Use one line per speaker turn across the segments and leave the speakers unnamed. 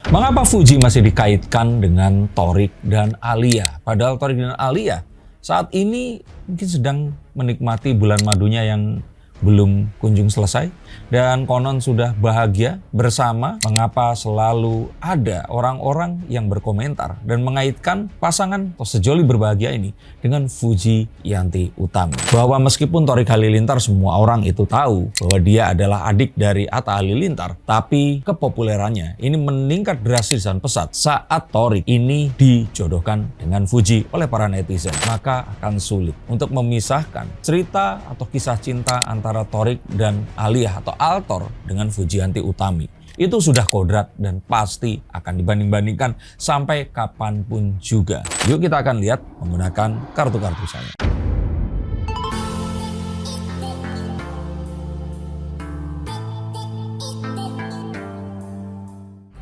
Mengapa Fuji masih dikaitkan dengan Thorik dan Alia? Padahal Thorik dan Alia saat ini mungkin sedang menikmati bulan madunya yang belum kunjung selesai dan konon sudah bahagia bersama. Mengapa selalu ada orang-orang yang berkomentar dan mengaitkan pasangan atau sejoli berbahagia ini dengan Fuji Yanti Utami? Bahwa meskipun Thorik Halilintar semua orang itu tahu bahwa dia adalah adik dari Atta Halilintar, tapi kepopulerannya ini meningkat drastis dan pesat saat Thorik ini dijodohkan dengan Fuji oleh para netizen. Maka akan sulit untuk memisahkan cerita atau kisah cinta antara Thorik dan Alia atau Altor dengan Fuji Yanti Utami. Itu sudah kodrat dan pasti akan dibanding-bandingkan sampai kapanpun juga. Yuk kita akan lihat menggunakan kartu-kartu saya.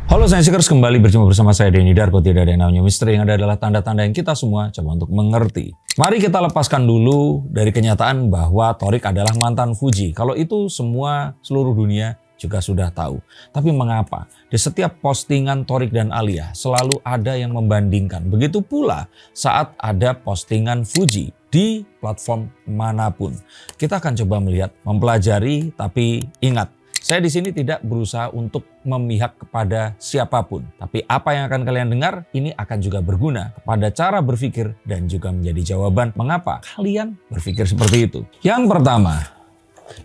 Halo Scienceseekers, kembali berjumpa bersama saya Denny Darko. Tidak ada yang namanya misteri, yang ada adalah tanda-tanda yang kita semua coba untuk mengerti. Mari kita lepaskan dulu dari kenyataan bahwa Thorik adalah mantan Fuji. Kalau itu semua seluruh dunia juga sudah tahu. Tapi mengapa di setiap postingan Thorik dan Alia selalu ada yang membandingkan? Begitu pula saat ada postingan Fuji di platform manapun. Kita akan coba melihat, mempelajari, tapi ingat, saya di sini tidak berusaha untuk memihak kepada siapapun. Tapi apa yang akan kalian dengar ini akan juga berguna kepada cara berpikir dan juga menjadi jawaban mengapa kalian berpikir seperti itu. Yang pertama,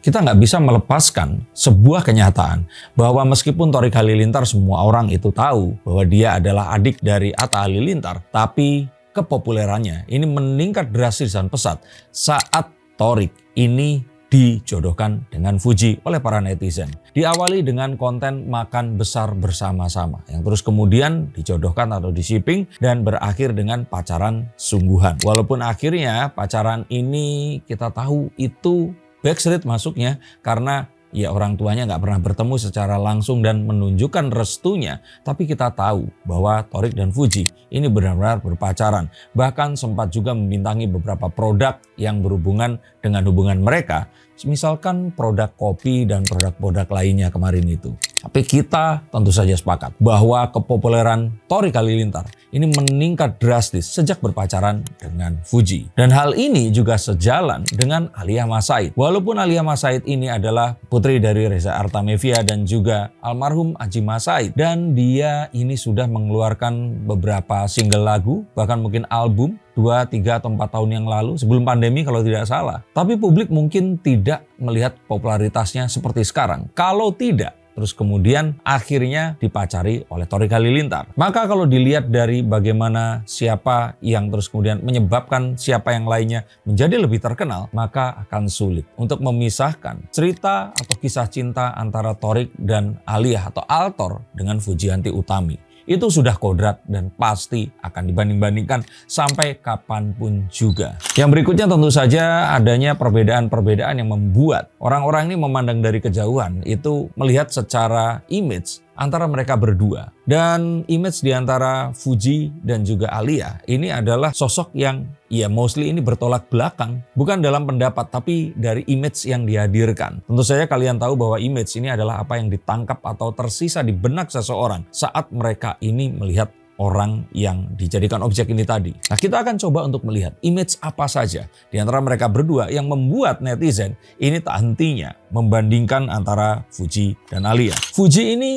kita nggak bisa melepaskan sebuah kenyataan bahwa meskipun Thorik Halilintar semua orang itu tahu bahwa dia adalah adik dari Atta Halilintar, tapi kepopulerannya ini meningkat drastis dan pesat saat Thorik ini dijodohkan dengan Fuji oleh para netizen. Diawali dengan konten makan besar bersama-sama yang terus kemudian dijodohkan atau di-shipping dan berakhir dengan pacaran sungguhan. Walaupun akhirnya pacaran ini kita tahu itu backstreet masuknya karena ya orang tuanya nggak pernah bertemu secara langsung dan menunjukkan restunya. Tapi kita tahu bahwa Thorik dan Fuji ini benar-benar berpacaran. Bahkan sempat juga membintangi beberapa produk yang berhubungan dengan hubungan mereka. Misalkan produk kopi dan produk-produk lainnya kemarin itu. Tapi kita tentu saja sepakat bahwa kepopuleran Thorik Halilintar ini meningkat drastis sejak berpacaran dengan Fuji. Dan hal ini juga sejalan dengan Alia Mas Said. Walaupun Alia Mas Said ini adalah putri dari Reza Artamevia dan juga almarhum Adjie Mas Said. Dan dia ini sudah mengeluarkan beberapa single lagu, bahkan mungkin album 2, 3, atau 4 tahun yang lalu sebelum pandemi kalau tidak salah. Tapi publik mungkin tidak melihat popularitasnya seperti sekarang. Kalau tidak, terus kemudian akhirnya dipacari oleh Thorik Halilintar. Maka kalau dilihat dari bagaimana siapa yang terus kemudian menyebabkan siapa yang lainnya menjadi lebih terkenal, maka akan sulit untuk memisahkan cerita atau kisah cinta antara Thorik dan Alia atau Altor dengan Fuji Yanti Utami. Itu sudah kodrat dan pasti akan dibanding-bandingkan sampai kapanpun juga. Yang berikutnya tentu saja adanya perbedaan-perbedaan yang membuat orang-orang ini memandang dari kejauhan itu melihat secara image antara mereka berdua. Dan image di antara Fuji dan juga Alia ini adalah sosok yang ya mostly ini bertolak belakang. Bukan dalam pendapat tapi dari image yang dihadirkan. Tentu saja kalian tahu bahwa image ini adalah apa yang ditangkap atau tersisa di benak seseorang saat mereka ini melihat orang yang dijadikan objek ini tadi. Nah, kita akan coba untuk melihat image apa saja di antara mereka berdua yang membuat netizen ini tak hentinya membandingkan antara Fuji dan Alia. Fuji ini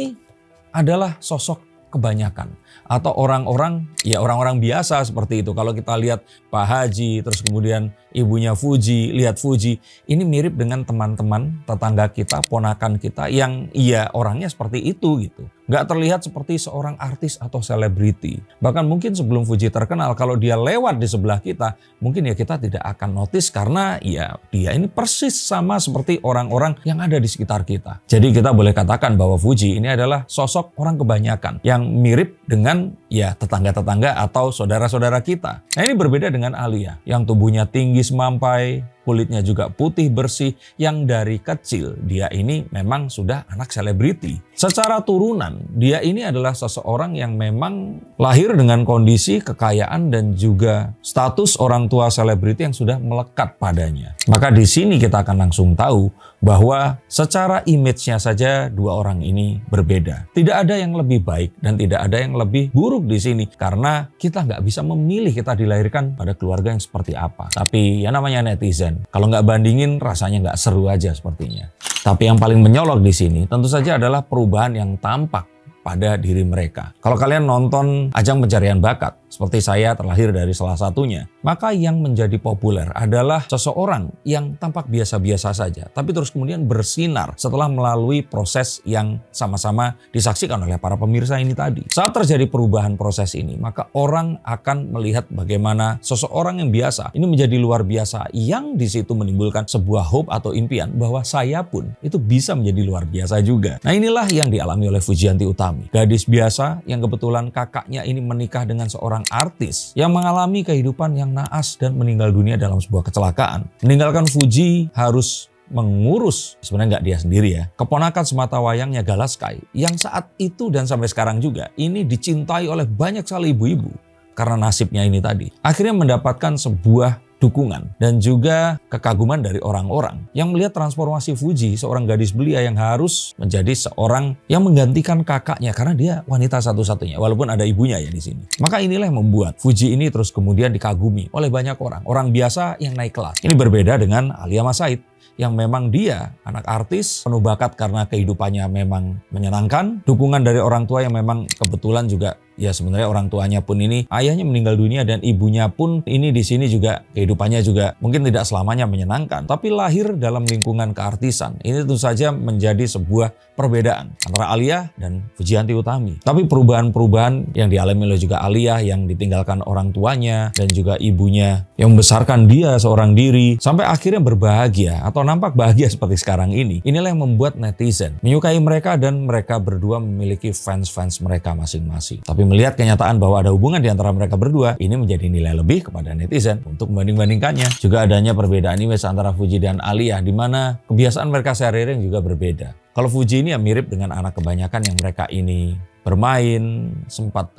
adalah sosok kebanyakan atau orang-orang biasa seperti itu. Kalau kita lihat Pak Haji, terus kemudian ibunya Fuji, lihat Fuji, ini mirip dengan teman-teman tetangga kita, ponakan kita yang orangnya seperti itu gitu. Nggak terlihat seperti seorang artis atau selebriti. Bahkan mungkin sebelum Fuji terkenal, kalau dia lewat di sebelah kita, mungkin kita tidak akan notice karena dia ini persis sama seperti orang-orang yang ada di sekitar kita. Jadi kita boleh katakan bahwa Fuji ini adalah sosok orang kebanyakan yang mirip dengan tetangga-tetangga atau saudara-saudara kita. Nah, ini berbeda dengan Alia yang tubuhnya tinggi semampai, kulitnya juga putih bersih, yang dari kecil dia ini memang sudah anak selebriti. Secara turunan, dia ini adalah seseorang yang memang lahir dengan kondisi kekayaan dan juga status orang tua selebriti yang sudah melekat padanya. Maka di sini kita akan langsung tahu bahwa secara image-nya saja dua orang ini berbeda. Tidak ada yang lebih baik dan tidak ada yang lebih buruk di sini karena kita nggak bisa memilih kita dilahirkan pada keluarga yang seperti apa. Tapi ya namanya netizen, kalau nggak bandingin rasanya nggak seru aja sepertinya. Tapi yang paling menyolok di sini tentu saja adalah perubahan yang tampak pada diri mereka. Kalau kalian nonton ajang pencarian bakat, seperti saya terlahir dari salah satunya, maka yang menjadi populer adalah seseorang yang tampak biasa-biasa saja, tapi terus kemudian bersinar setelah melalui proses yang sama-sama disaksikan oleh para pemirsa ini tadi. Saat terjadi perubahan proses ini, maka orang akan melihat bagaimana seseorang yang biasa ini menjadi luar biasa, yang di situ menimbulkan sebuah hope atau impian bahwa saya pun itu bisa menjadi luar biasa juga. Nah, inilah yang dialami oleh Fujianti Utami. Gadis biasa yang kebetulan kakaknya ini menikah dengan seorang artis yang mengalami kehidupan yang naas dan meninggal dunia dalam sebuah kecelakaan. Meninggalkan Fuji harus mengurus, sebenarnya nggak dia sendiri ya, keponakan semata wayangnya Galaskai yang saat itu dan sampai sekarang juga ini dicintai oleh banyak sekali ibu-ibu karena nasibnya ini tadi. Akhirnya mendapatkan sebuah dukungan dan juga kekaguman dari orang-orang yang melihat transformasi Fuji, seorang gadis belia yang harus menjadi seorang yang menggantikan kakaknya karena dia wanita satu-satunya walaupun ada ibunya ya di sini. Maka inilah yang membuat Fuji ini terus kemudian dikagumi oleh banyak orang biasa yang naik kelas. Ini berbeda dengan Alia Mas Said yang memang dia anak artis, penuh bakat karena kehidupannya memang menyenangkan, dukungan dari orang tua yang memang kebetulan juga ya sebenarnya orang tuanya pun ini ayahnya meninggal dunia dan ibunya pun ini di sini juga kehidupannya juga mungkin tidak selamanya menyenangkan, tapi lahir dalam lingkungan keartisan. Ini tentu saja menjadi sebuah perbedaan antara Alia dan Fujianti Utami. Tapi perubahan-perubahan yang dialami oleh juga Alia yang ditinggalkan orang tuanya dan juga ibunya yang membesarkan dia seorang diri sampai akhirnya berbahagia atau nampak bahagia seperti sekarang ini. Inilah yang membuat netizen menyukai mereka dan mereka berdua memiliki fans-fans mereka masing-masing. Tapi melihat kenyataan bahwa ada hubungan di antara mereka berdua, ini menjadi nilai lebih kepada netizen untuk membanding-bandingkannya. Juga adanya perbedaan image antara Fuji dan Alia, di mana kebiasaan mereka sehari-hari juga berbeda. Kalau Fuji ini ya mirip dengan anak kebanyakan yang mereka ini bermain, sempat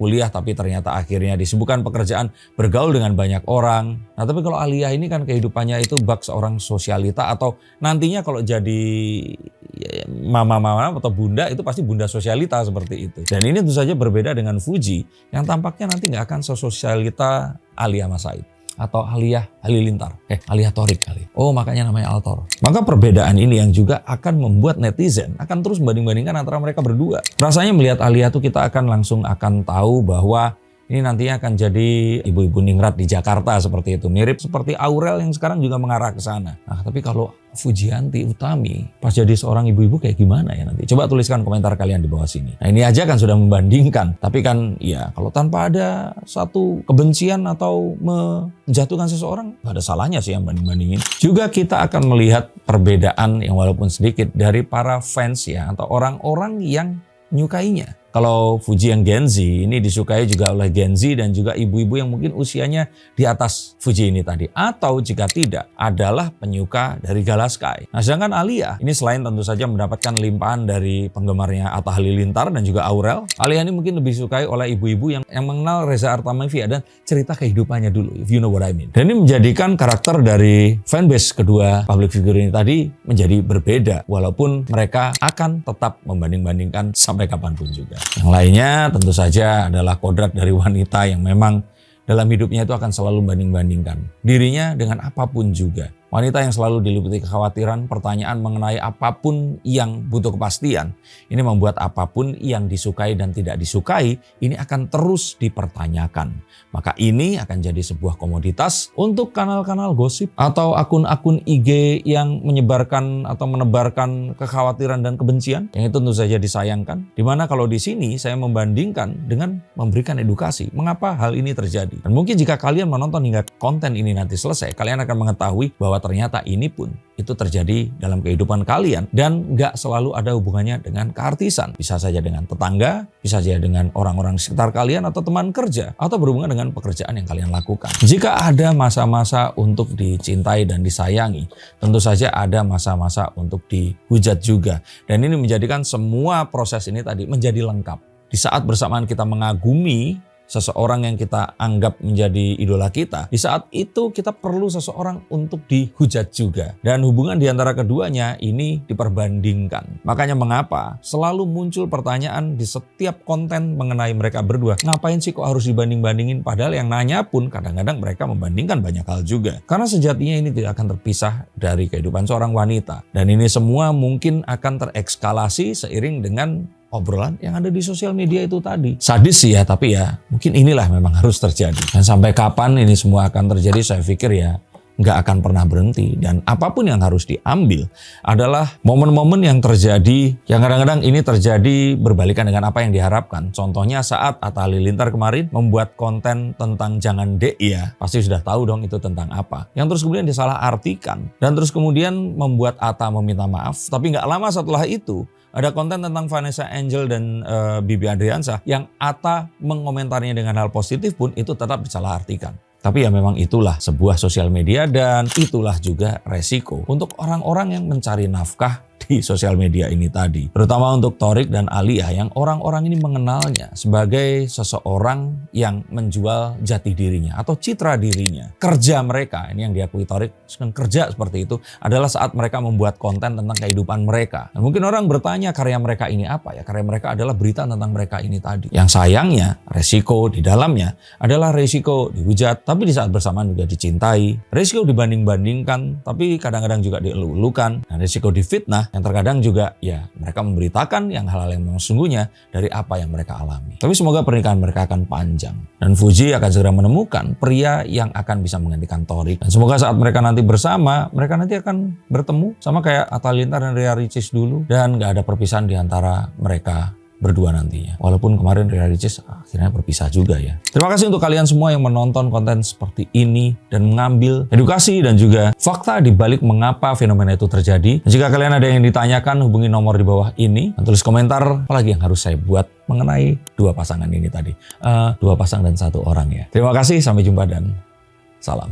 kuliah tapi ternyata akhirnya disibukkan pekerjaan, bergaul dengan banyak orang. Nah tapi kalau Alia ini kan kehidupannya itu bak seorang sosialita atau nantinya kalau jadi mama-mama atau bunda itu pasti bunda sosialita seperti itu. Dan ini tentu saja berbeda dengan Fuji yang tampaknya nanti nggak akan sesosialita Alia Mas Said atau Alia Halilintar, Alia Thorik kali. Oh makanya namanya Altor. Maka perbedaan ini yang juga akan membuat netizen akan terus membanding-bandingkan antara mereka berdua. Rasanya melihat Alia tuh kita akan langsung akan tahu bahwa ini nantinya akan jadi ibu-ibu ningrat di Jakarta seperti itu. Mirip seperti Aurel yang sekarang juga mengarah ke sana. Nah tapi kalau Fujianti Utami pas jadi seorang ibu-ibu kayak gimana ya nanti? Coba tuliskan komentar kalian di bawah sini. Nah ini aja kan sudah membandingkan. Tapi kan ya kalau tanpa ada satu kebencian atau menjatuhkan seseorang, gak ada salahnya sih yang banding-bandingin. Juga kita akan melihat perbedaan yang walaupun sedikit dari para fans ya atau orang-orang yang menyukainya. Kalau Fuji yang Gen Z ini disukai juga oleh Gen Z dan juga ibu-ibu yang mungkin usianya di atas Fuji ini tadi. Atau jika tidak adalah penyuka dari Galaskai. Nah sedangkan Alia ini selain tentu saja mendapatkan limpahan dari penggemarnya Atta Halilintar dan juga Aurel. Alia ini mungkin lebih disukai oleh ibu-ibu yang mengenal Reza Artamevia dan cerita kehidupannya dulu. If you know what I mean. Dan ini menjadikan karakter dari fanbase kedua public figure ini tadi menjadi berbeda. Walaupun mereka akan tetap membanding-bandingkan sampai kapanpun juga. Yang lainnya tentu saja adalah kodrat dari wanita yang memang dalam hidupnya itu akan selalu banding-bandingkan dirinya dengan apapun juga. Wanita yang selalu diliputi kekhawatiran, pertanyaan mengenai apapun yang butuh kepastian. Ini membuat apapun yang disukai dan tidak disukai, ini akan terus dipertanyakan. Maka ini akan jadi sebuah komoditas untuk kanal-kanal gosip atau akun-akun IG yang menyebarkan atau menebarkan kekhawatiran dan kebencian. Yang itu tentu saja disayangkan. Dimana kalau di sini saya membandingkan dengan memberikan edukasi. Mengapa hal ini terjadi? Dan mungkin jika kalian menonton hingga konten ini nanti selesai, kalian akan mengetahui bahwa ternyata ini pun itu terjadi dalam kehidupan kalian dan nggak selalu ada hubungannya dengan keartisan. Bisa saja dengan tetangga, bisa saja dengan orang-orang sekitar kalian atau teman kerja atau berhubungan dengan pekerjaan yang kalian lakukan. Jika ada masa-masa untuk dicintai dan disayangi, tentu saja ada masa-masa untuk dihujat juga. Dan ini menjadikan semua proses ini tadi menjadi lengkap. Di saat bersamaan kita mengagumi seseorang yang kita anggap menjadi idola kita, di saat itu kita perlu seseorang untuk dihujat juga. Dan hubungan di antara keduanya ini diperbandingkan. Makanya mengapa selalu muncul pertanyaan di setiap konten mengenai mereka berdua. Ngapain sih kok harus dibanding-bandingin? Padahal yang nanya pun kadang-kadang mereka membandingkan banyak hal juga. Karena sejatinya ini tidak akan terpisah dari kehidupan seorang wanita. Dan ini semua mungkin akan terekskalasi seiring dengan obrolan yang ada di sosial media itu tadi. Sadis sih ya, tapi ya mungkin inilah memang harus terjadi. Dan sampai kapan ini semua akan terjadi, saya pikir ya nggak akan pernah berhenti. Dan apapun yang harus diambil adalah momen-momen yang terjadi, yang kadang-kadang ini terjadi berbalikan dengan apa yang diharapkan. Contohnya saat Atta Halilintar kemarin membuat konten tentang jangan dek ya, pasti sudah tahu dong itu tentang apa. Yang terus kemudian disalahartikan, dan terus kemudian membuat Atta meminta maaf. Tapi nggak lama setelah itu, ada konten tentang Vanessa Angel dan Bibi Adriansyah yang Atta mengomentarinya dengan hal positif pun itu tetap disalahartikan. Tapi ya memang itulah sebuah sosial media dan itulah juga resiko untuk orang-orang yang mencari nafkah di sosial media ini tadi. Terutama untuk Thorik dan Alia yang orang-orang ini mengenalnya sebagai seseorang yang menjual jati dirinya atau citra dirinya. Kerja mereka, ini yang diakui Thorik, kerja seperti itu adalah saat mereka membuat konten tentang kehidupan mereka. Dan mungkin orang bertanya karya mereka ini apa ya? Karya mereka adalah berita tentang mereka ini tadi. Yang sayangnya resiko di dalamnya adalah resiko dihujat, tapi di saat bersamaan juga dicintai. Resiko dibanding-bandingkan, tapi kadang-kadang juga dielu-elukan. Dan resiko difitnah, yang terkadang juga ya mereka memberitakan yang hal-hal yang memang sesungguhnya dari apa yang mereka alami. Tapi semoga pernikahan mereka akan panjang. Dan Fuji akan segera menemukan pria yang akan bisa menggantikan Thorik. Dan semoga saat mereka nanti bersama, mereka nanti akan bertemu sama kayak Atta Halilintar dan Ria Ricis dulu. Dan gak ada perpisahan di antara mereka berdua nantinya. Walaupun kemarin Ria Ricis akhirnya berpisah juga ya. Terima kasih untuk kalian semua yang menonton konten seperti ini dan mengambil edukasi dan juga fakta di balik mengapa fenomena itu terjadi. Dan jika kalian ada yang ditanyakan, hubungi nomor di bawah ini dan tulis komentar apalagi yang harus saya buat mengenai dua pasangan ini tadi. Dua pasang dan satu orang ya. Terima kasih, sampai jumpa dan salam.